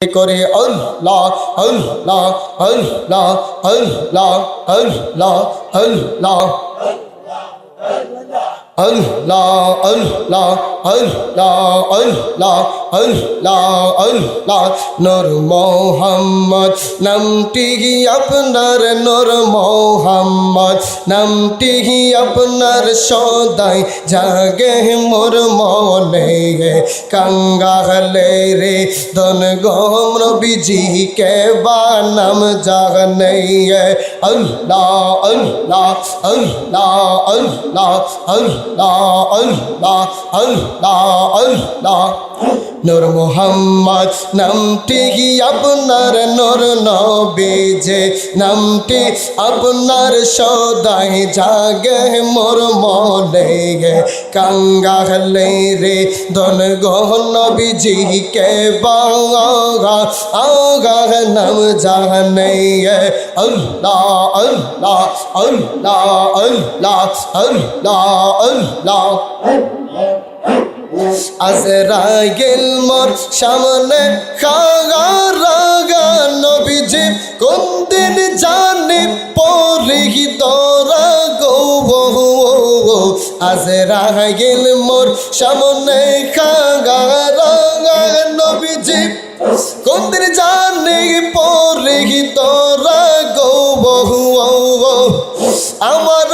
করে আল্লাহ আল্লাহ আল্লাহ আল্লাহ আল্লাহ আল্লাহ আল্লাহ আল্লাহ আল্লাহ আল্লাহ আল্লাহ আল্লাহ নূর মোহাম্মদ নামটি আপনার নূর মোহাম্মদ নামটি আপনার সদাই জাগে মোর মনে কাঙ্গালে রে দন গম নবীজি কে বানাম জানে আল্লাহ আল্লাহ আল্লাহ আল্লাহ আল্লাহ আল্লাহ আল্লাহ আল্লাহ নূর মোহাম্মদ নামটি আপনার নূর নবীজি নামটি আপনার সদাই জাগে মোর মনে কাঙ্গালে রে দন গহ নবীজি কে বাঙা আগা নাম জানে আল্লাহ আল্লাহ আল্লাহ আল্লাহ আল্লাহ আল্লাহ আজরাইল মোর সামনে খাগা রাগা নবীজি কোন দিন জানি পরি তোরা গো আজরাইল মোর সামনে খাগা রাগা নবীজি কোন দিন জানি পরি তোরা গো আমার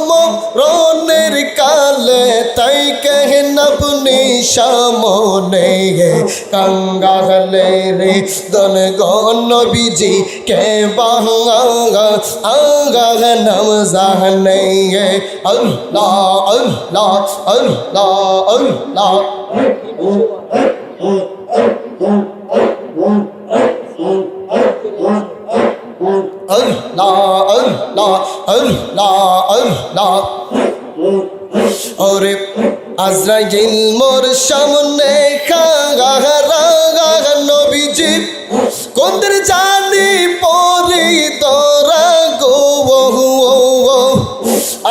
মরণের কালে তাই কেন আপনি সামনে কাঙ্গালে রে দন গন নবীজি কে বাঙা আগা নাম জানে আল্লাহ আল্লাহ আল্লাহ আল্লাহ আল্লাহ আল্লাহ আল্লাহ আল্লাহ ওরে আজরাইল মোর সামনে খাগা রাগা নবীজি কোন দিন জানি পরি তোরা গো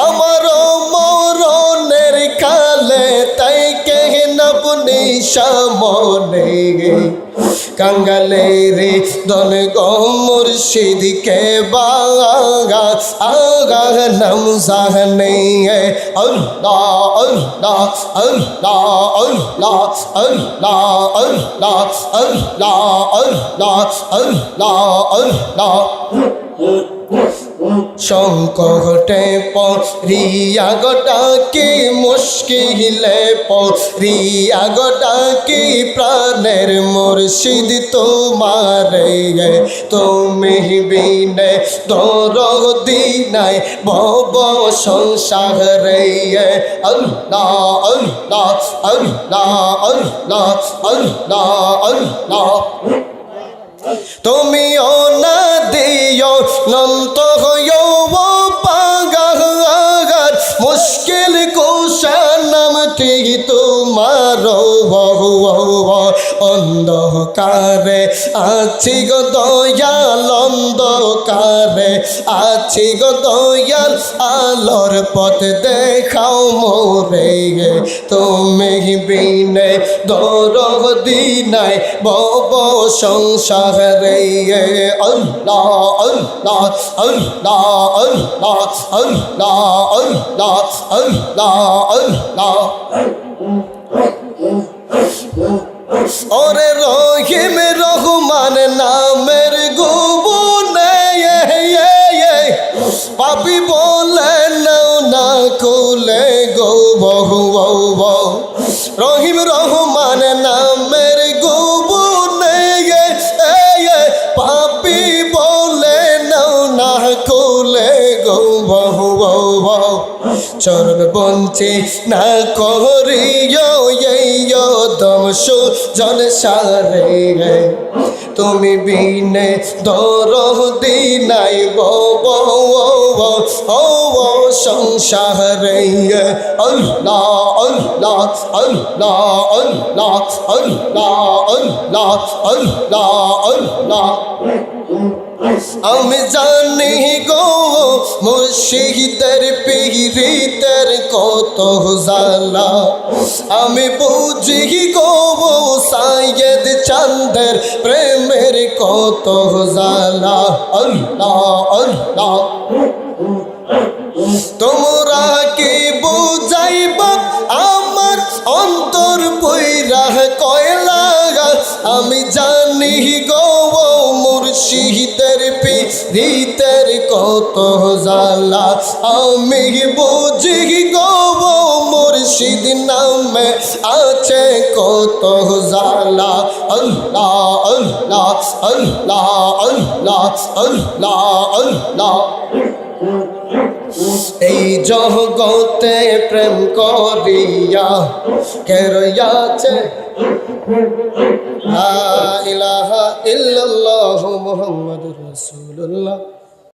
আমার মরণের কালে তাই কেন আপনি সামনে কাঙ্গালে রে দন গো মুর্শিদ কে বাঙা আগা নাম জানে আল্লাহ আল্লাহ আল্লাহ আল্লাহ আল্লাহ আল্লাহ আল্লাহ আল্লাহ আল্লাহ আল্লাহ সংকটে পরিয়া গোটাকি মুশকিলে পরিয়া গোটাকি প্রাণের মুর্শিদ তোমারে তুমি বিনে দরদি নাই ভব সংসারে আল্লাহ আল্লাহ আল্লাহ আল্লাহ আল্লাহ আল্লাহ তুমিও না দিও নন্ত হইও পাগার মুশকিল কুশা নামটি তোমার অন্ধকারে আছি গো দয়াল অন্ধকারে আছি গো দয়াল আলোর পথ দেখাও মোরে তুমি বিনে দরদি নাই ভব সংসারে আল্লাহ আল্লাহ আল্লাহ আল্লাহ আল্লাহ আল্লাহ আল্লাহ আল্লাহ ওরে রহিম রহমান নামের গুবনে পাপি বলে নাও না খুলে গো বহু রহিম রহমান নামের গুবনে পাপি বলে নাও না খুলে গো বহু চরণ বঞ্চি না করিও দম সুজন সারে তুমি বিনে দরদি নাই বব সংসারে আল্লাহ আল্লাহ আল্লাহ আল্লাহ আল্লাহ আল্লাহ আল্লাহ আল্লাহ আমি জানি গো মুর্শিদের পীরিতের কত জ্বালা আমি বুঝি গো সাইয়েদ চাঁদের প্রেমের কত জ্বালা আল্লাহ আল্লাহ তোমরা কি বুঝাইবা আমার অন্তর পইরা কয়লা আমি জানি গো মুর্শিদের পীরিতের কত জ্বালা আমি বুঝি গো মুর্শিদ নামে আছে কত জ্বালা আল্লাহ আল্লাহ আল্লাহ আল্লাহ আল্লাহ আল্লাহ এই জগতে প্রেম করিয়া কে রইয়াছে লা ইলাহা ইল্লাল্লাহু মুহাম্মাদুর রাসূলুল্লাহ।